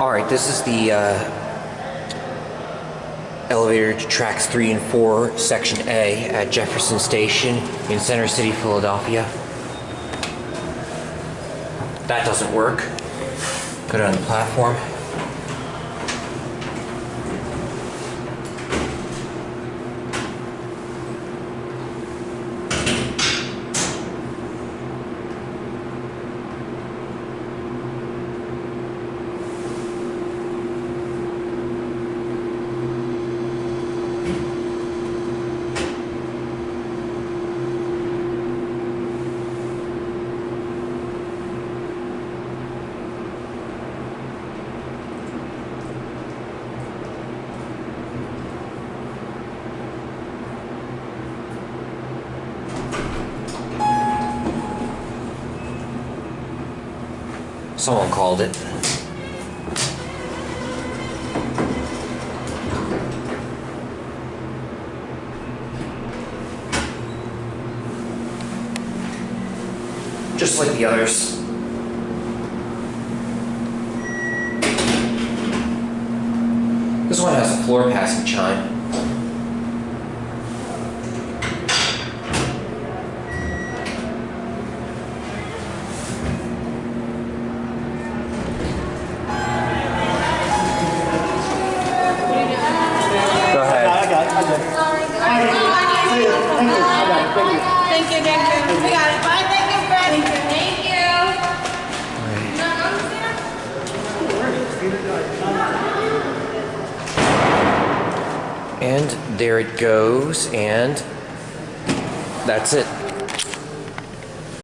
Alright, this is the elevator to tracks 3 and 4, section A at Jefferson Station in Center City, Philadelphia. That doesn't work. Put it on the platform. Someone called it. Just like the others. This one has a floor passing chime. Thank you. We got it. Bye. Thank you, Fred. Thank you. And there it goes, and that's it.